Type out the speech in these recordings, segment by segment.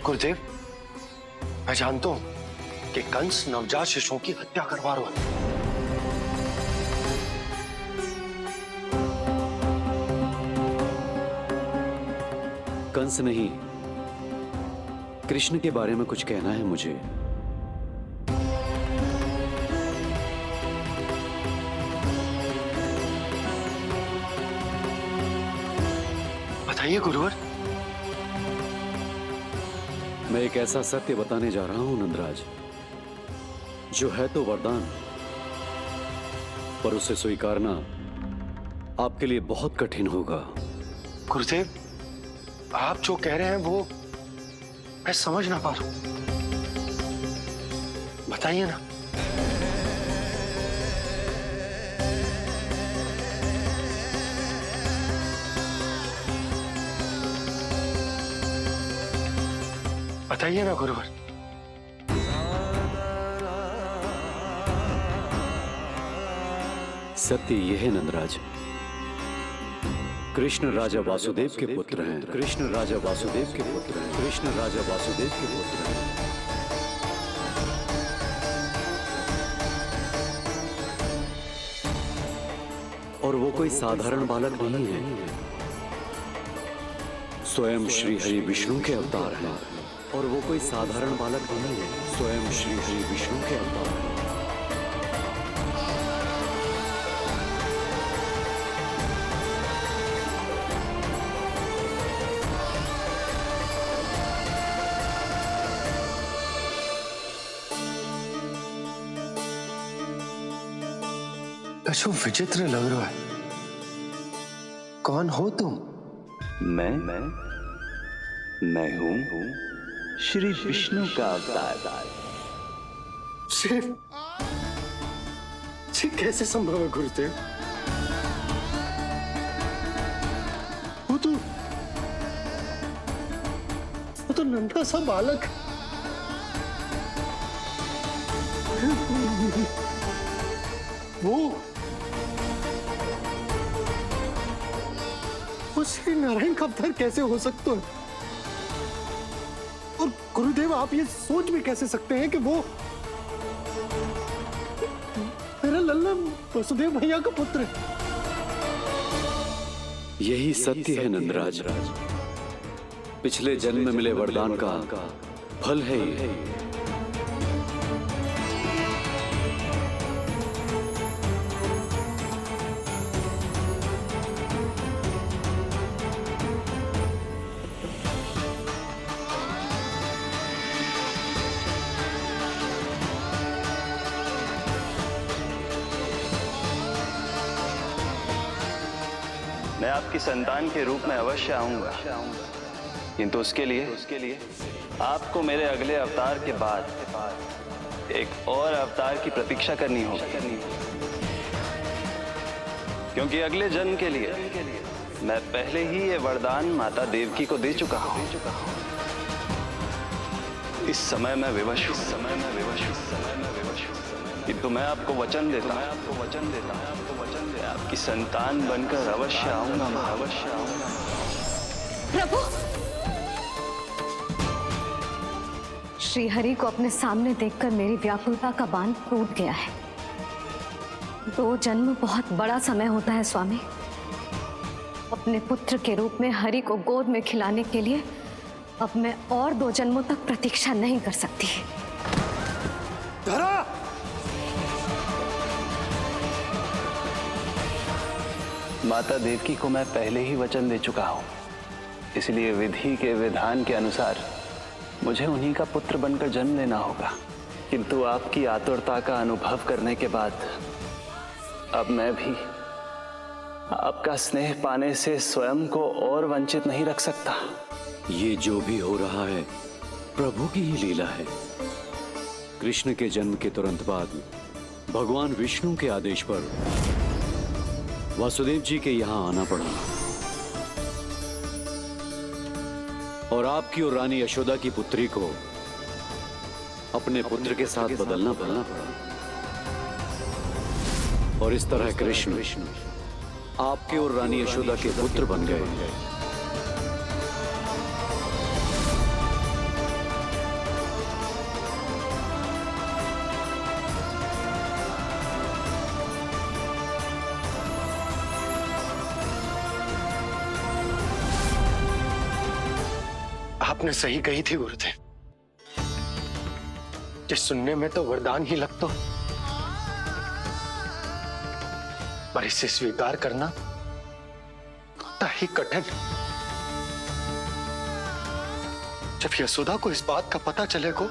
गुरुदेव, मैं जानता हूं कि कंस नवजात शिशुओं की हत्या करवा रहा है। कंस नहीं, कृष्ण के बारे में कुछ कहना है मुझे। बताइए गुरुवर। मैं एक ऐसा सत्य बताने जा रहा हूं नंदराज, जो है तो वरदान, पर उसे स्वीकारना आपके लिए बहुत कठिन होगा। गुरुदेव, आप जो कह रहे हैं वो मैं समझ ना पा रहा हूं, बताइए ना। बताइए ना गुरुवर। सत्य यह है नंदराज, कृष्ण राजा वासुदेव के पुत्र हैं। कृष्ण राजा वासुदेव के पुत्र हैं। कृष्ण राजा वासुदेव के पुत्र हैं। और वो कोई साधारण बालक नहीं है, स्वयं श्री हरि विष्णु के अवतार हैं। और वो कोई साधारण बालक नहीं है, स्वयं श्री हरि विष्णु के अवतार हैं। जो विचित्र लग रहा है, कौन हो तुम? मैं हूं श्री विष्णु का अवतार। शिव, कैसे संभव है गुरुदेव? वो तो नन्हा सा बालक है। वो श्री नारायण का अवतार कैसे हो सकता है? और गुरुदेव, आप ये सोच भी कैसे सकते हैं कि वो मेरा लल्ला वसुदेव भैया का पुत्र है? यही सत्य है नंदराज, पिछले जन्म में मिले वरदान का फल है ये। मैं आपकी संतान के रूप में अवश्य आऊंगा, किंतु उसके लिए आपको मेरे अगले अवतार के बाद एक और अवतार की प्रतीक्षा करनी होगी, क्योंकि अगले जन्म के लिए मैं पहले ही ये वरदान माता देवकी को दे चुका हूं। इस समय मैं विवश हूं, किंतु मैं आपको वचन देता आपकी संतान बनकर अवश्य आऊंगा। प्रभु, श्री हरि को अपने सामने देखकर मेरी व्याकुलता का बांध टूट गया है। 2 जन्म बहुत बड़ा समय होता है स्वामी। अपने पुत्र के रूप में हरि को गोद में खिलाने के लिए अब मैं और 2 जन्मों तक प्रतीक्षा नहीं कर सकती। धरा! माता देवकी को मैं पहले ही वचन दे चुका हूं, इसलिए विधि के विधान के अनुसार मुझे उन्हीं का पुत्र बनकर जन्म लेना होगा। किंतु आपकी आतुरता का अनुभव करने के बाद अब मैं भी आपका स्नेह पाने से स्वयं को और वंचित नहीं रख सकता। ये जो भी हो रहा है प्रभु की ही लीला है। कृष्ण के जन्म के तुरंत बाद भगवान विष्णु के आदेश पर वासुदेव जी के यहां आना पड़ा और आपकी और रानी यशोदा की पुत्री को अपने पुत्र के साथ बदलना पड़ा और इस तरह कृष्ण आपके और रानी यशोदा के पुत्र बन गए। आपने सही कही थी गुरुदेव। जिस सुनने में तो वरदान ही लगता, पर इसे स्वीकार करना उतना ही कठिन। जब यशोदा को इस बात का पता चलेगा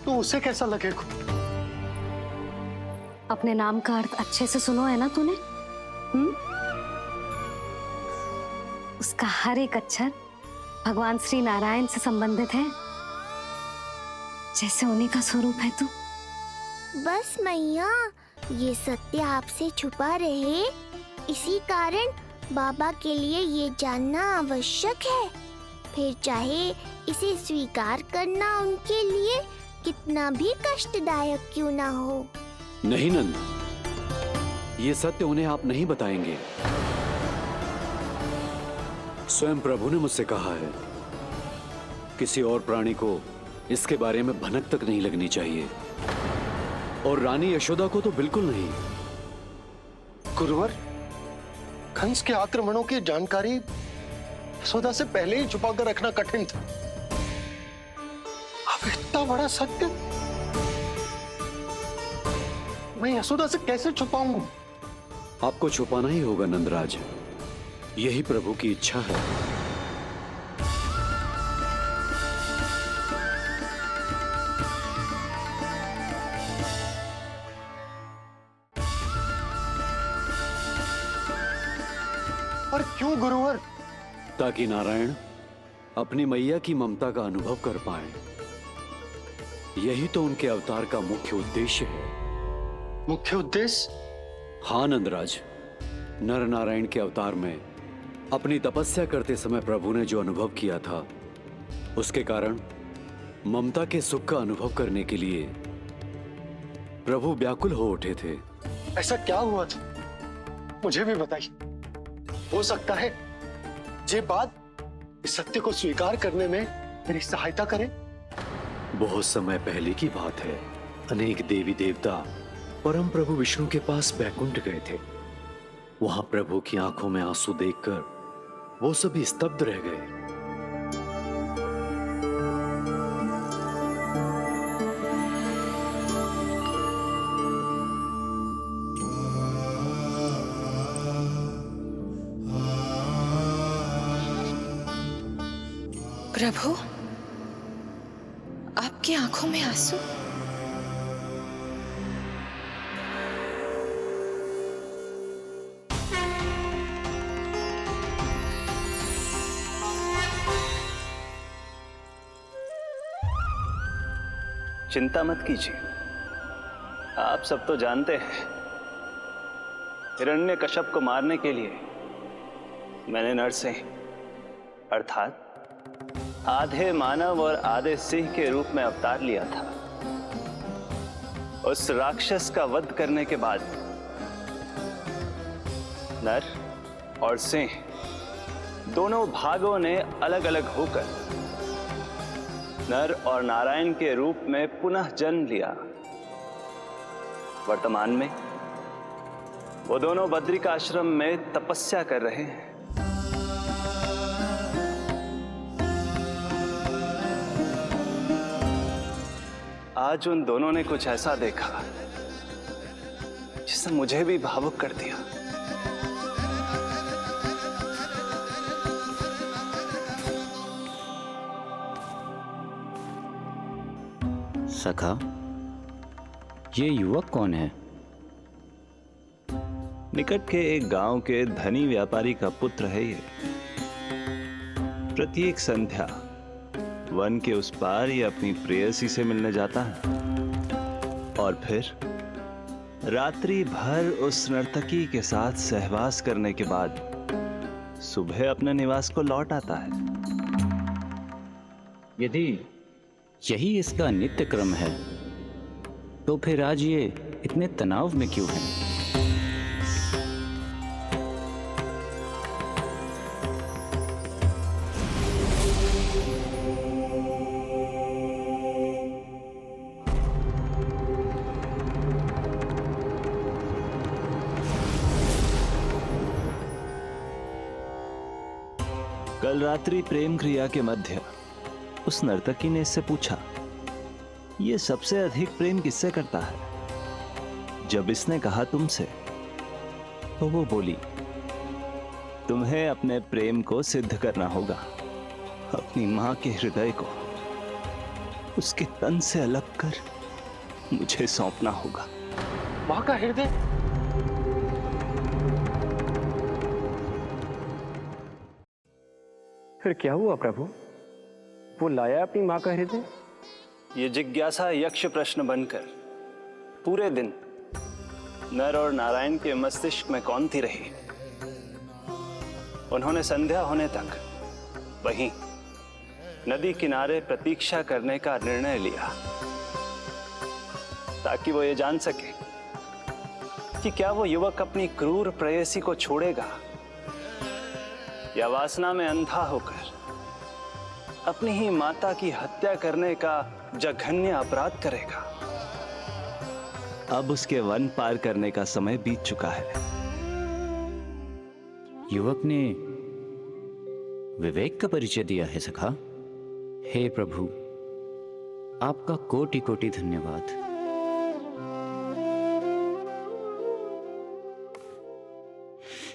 तो उसे कैसा लगेगा? अपने नाम का अर्थ अच्छे से सुनो है ना तूने? उसका हर एक अक्षर भगवान श्री नारायण से संबंधित है, जैसे उन्हीं का स्वरूप है तू। बस मैया, ये सत्य आपसे छुपा रहे, इसी कारण बाबा के लिए ये जानना आवश्यक है। फिर चाहे इसे स्वीकार करना उनके लिए कितना भी कष्टदायक क्यों ना हो। नहीं नंद, ये सत्य उन्हें आप नहीं बताएंगे। स्वयं प्रभु ने मुझसे कहा है, किसी और प्राणी को इसके बारे में भनक तक नहीं लगनी चाहिए, और रानी यशोदा को तो बिल्कुल नहीं। गुरुवर, कंस के आक्रमणों की जानकारी यशोदा से पहले ही छुपा कर रखना कठिन था। अब इतना बड़ा सत्य मैं यशोदा से कैसे छुपाऊंगा? आपको छुपाना ही होगा नंदराज, यही प्रभु की इच्छा है। पर क्यों गुरुवर? ताकि नारायण अपनी मैया की ममता का अनुभव कर पाए। यही तो उनके अवतार का मुख्य उद्देश्य है। मुख्य उद्देश्य? हाँ नंदराज, नर नारायण के अवतार में अपनी तपस्या करते समय प्रभु ने जो अनुभव किया था, उसके कारण ममता के सुख का अनुभव करने के लिए प्रभु व्याकुल हो उठे थे। ऐसा क्या हुआ था? मुझे भी बताइए। हो सकता है ये बात इस सत्य को स्वीकार करने में मेरी सहायता करे। बहुत समय पहले की बात है। अनेक देवी देवता परम प्रभु विष्णु के पास बैकुंठ गए थे। वहां प्रभु की आंखों में आंसू देखकर वो सभी स्तब्ध रह गए। प्रभु, आपकी आंखों में आंसू? चिंता मत कीजिए, आप सब तो जानते हैं, हिरण्यकश्यप को मारने के लिए मैंने नरसिंह अर्थात आधे मानव और आधे सिंह के रूप में अवतार लिया था। उस राक्षस का वध करने के बाद नर और सिंह दोनों भागों ने अलग अलग होकर नर और नारायण के रूप में पुनः जन्म लिया। वर्तमान में वो दोनों बद्रिकाश्रम में तपस्या कर रहे हैं। आज उन दोनों ने कुछ ऐसा देखा जिसने मुझे भी भावुक कर दिया। सखा, ये युवक कौन है? निकट के एक गांव के धनी व्यापारी का पुत्र है ये। प्रत्येक संध्या वन के उस पार ये अपनी प्रेयसी से मिलने जाता है और फिर रात्रि भर उस नर्तकी के साथ सहवास करने के बाद सुबह अपने निवास को लौट आता है। यदि यही इसका नित्य क्रम है, तो फिर आज ये इतने तनाव में क्यों है? कल रात्रि प्रेम क्रिया के मध्य उस नर्तकी ने इससे पूछा, ये सबसे अधिक प्रेम किससे करता है? जब इसने कहा तुमसे, तो वो बोली, तुम्हें अपने प्रेम को सिद्ध करना होगा। अपनी मां के हृदय को उसके तन से अलग कर मुझे सौंपना होगा। माँ का हृदय? फिर क्या हुआ प्रभु? वो लाया अपनी माँ का हृदय? ये जिज्ञासा यक्ष प्रश्न बनकर पूरे दिन नर और नारायण के मस्तिष्क में कौंधती रही। उन्होंने संध्या होने तक वहीं नदी किनारे प्रतीक्षा करने का निर्णय लिया, ताकि वो ये जान सके कि क्या वो युवक अपनी क्रूर प्रेयसी को छोड़ेगा या वासना में अंधा होकर अपनी ही माता की हत्या करने का जघन्य अपराध करेगा। अब उसके वन पार करने का समय बीत चुका है। युवक ने विवेक का परिचय दिया है सखा। हे प्रभु, आपका कोटि कोटि धन्यवाद।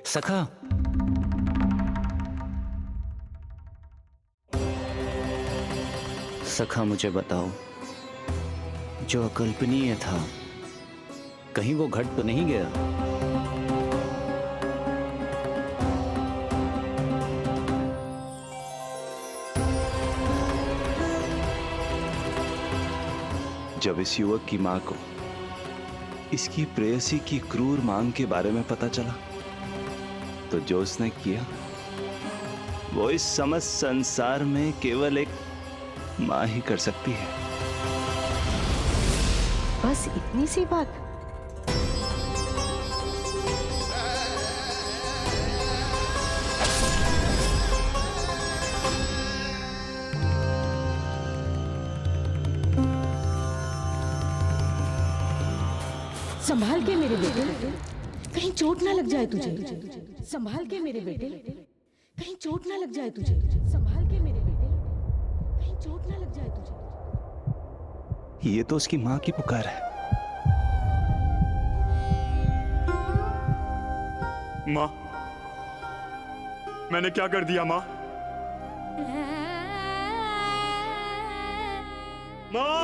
सखा, सखा मुझे बताओ, जो अकल्पनीय था कहीं वो घट तो नहीं गया? जब इस युवक की मां को इसकी प्रेयसी की क्रूर मांग के बारे में पता चला, तो जो उसने किया वो इस समस्त संसार में केवल एक मां ही कर सकती है। बस इतनी सी बात? संभाल के मेरे बेटे, कहीं चोट ना लग जाए तुझे। संभाल के मेरे बेटे, कहीं चोट ना लग जाए तुझे। संभाल के मेरे बेटे, कहीं चोट ना लग जाए तुझे। ये तो उसकी मां की पुकार है। मां, मैंने क्या कर दिया मां? मां!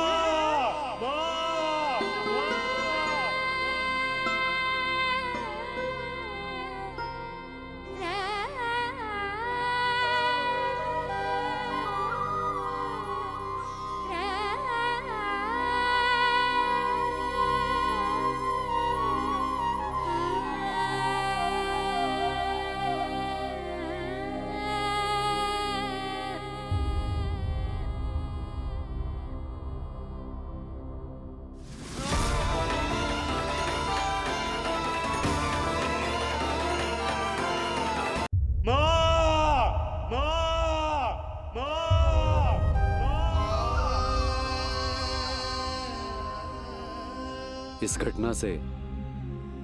इस घटना से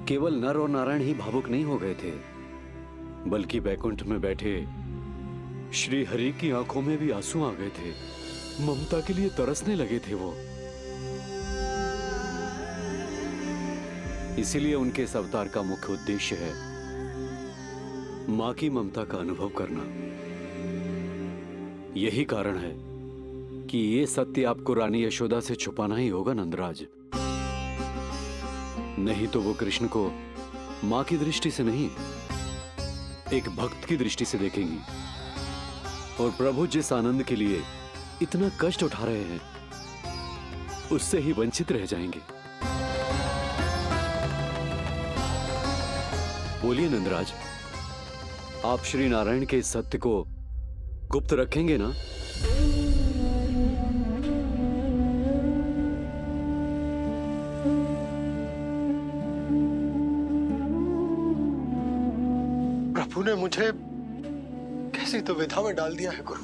केवल नर और नारायण ही भावुक नहीं हो गए थे, बल्कि बैकुंठ में बैठे श्री हरि की आंखों में भी आंसू आ गए थे। ममता के लिए तरसने लगे थे वो। इसीलिए उनके इस अवतार का मुख्य उद्देश्य है मां की ममता का अनुभव करना। यही कारण है कि ये सत्य आपको रानी यशोदा से छुपाना ही होगा नंदराज। नहीं तो वो कृष्ण को मां की दृष्टि से नहीं, एक भक्त की दृष्टि से देखेंगी, और प्रभु जिस आनंद के लिए इतना कष्ट उठा रहे हैं उससे ही वंचित रह जाएंगे। बोलिए नंदराज, आप श्री नारायण के इस सत्य को गुप्त रखेंगे ना? प्रभु ने मुझे कैसी दुविधा में डाल दिया है गुरु।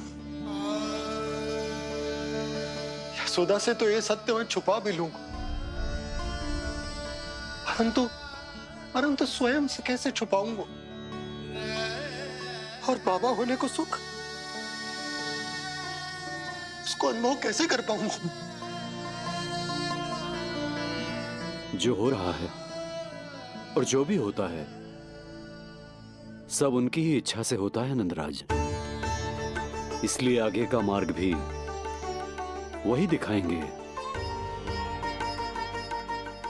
यशोदा से तो ये सत्य मैं छुपा भी लूंगा, परंतु स्वयं से कैसे छुपाऊंगा? और बाबा होने को सुख उसको अनुभव कैसे कर पाऊंगा? जो हो रहा है और जो भी होता है सब उनकी ही इच्छा से होता है नंदराज। इसलिए आगे का मार्ग भी वही दिखाएंगे।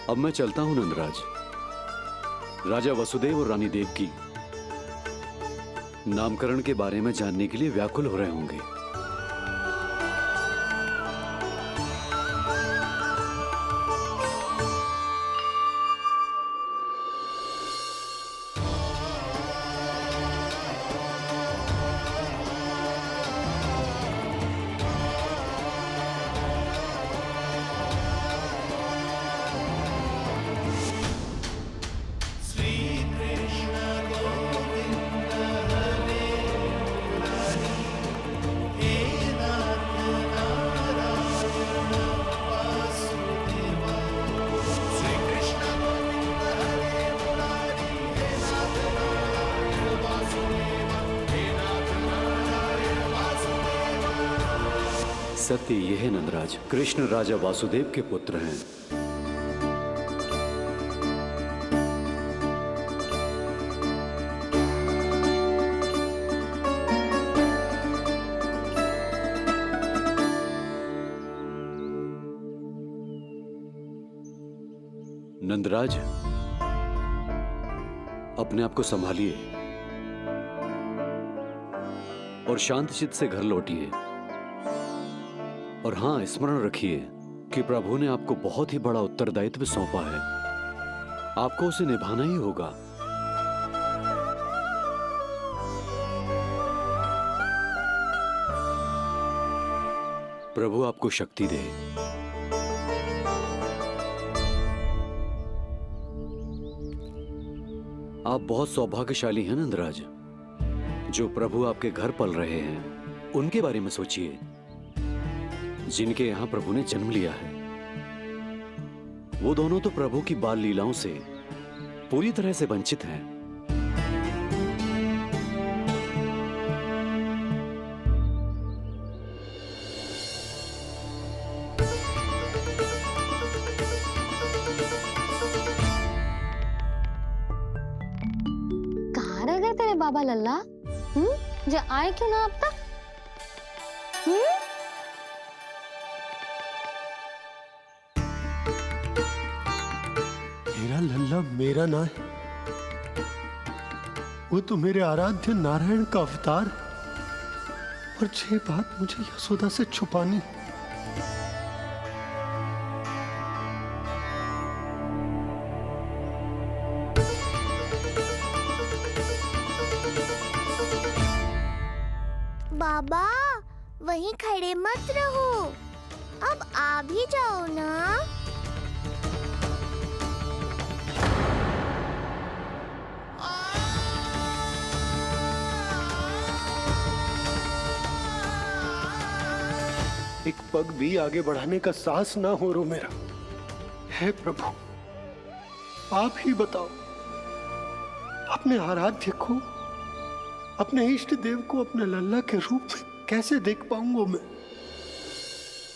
अब मैं चलता हूं नंदराज। राजा वसुदेव और रानी देवकी नामकरण के बारे में जानने के लिए व्याकुल हो रहे होंगे। सत्य यह है नंदराज, कृष्ण राजा वासुदेव के पुत्र हैं। नंदराज, अपने आप को संभालिए और शांत चित्त से घर लौटिए। और हां, स्मरण रखिए कि प्रभु ने आपको बहुत ही बड़ा उत्तरदायित्व सौंपा है। आपको उसे निभाना ही होगा। प्रभु आपको शक्ति दे। आप बहुत सौभाग्यशाली हैं नंदराज। जो प्रभु आपके घर पल रहे हैं उनके बारे में सोचिए, जिनके यहां प्रभु ने जन्म लिया है। वो दोनों तो प्रभु की बाल लीलाओं से पूरी तरह से वंचित हैं। कहाँ रह गए तेरे बाबा लल्ला? जो आए क्यों ना अब तक? मेरा लल्ला मेरा ना है, वो तो मेरे आराध्य नारायण का अवतार। और ये बात मुझे यशोदा से छुपानी। बाबा वहीं खड़े मत रहो, अब आ भी जाओ ना। एक पग भी आगे बढ़ाने का साहस ना हो रो मेरा। हे प्रभु, आप ही बताओ, अपने आराध्य को, अपने इष्ट देव को अपने लल्ला के रूप में कैसे देख पाऊंगा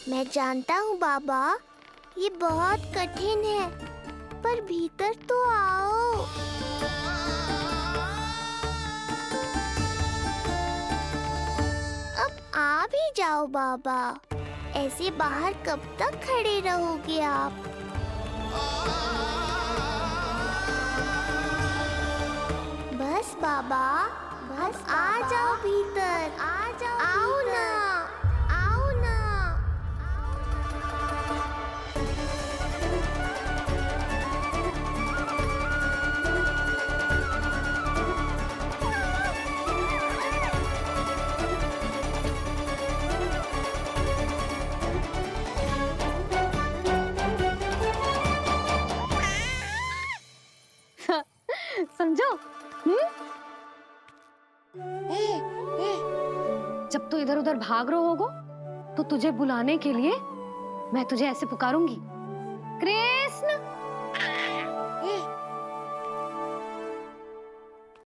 मैं जानता हूँ बाबा, ये बहुत कठिन है, पर भीतर तो आओ। अब आ भी जाओ बाबा, ऐसे बाहर कब तक खड़े रहोगे आप? बस बाबा, बस आ जाओ भीतर, आ जाओ, आओ ना, आओ ना। समझो? जब तू इधर उधर भाग रहा होगा तो तुझे बुलाने के लिए मैं तुझे ऐसे पुकारूंगी, कृष्ण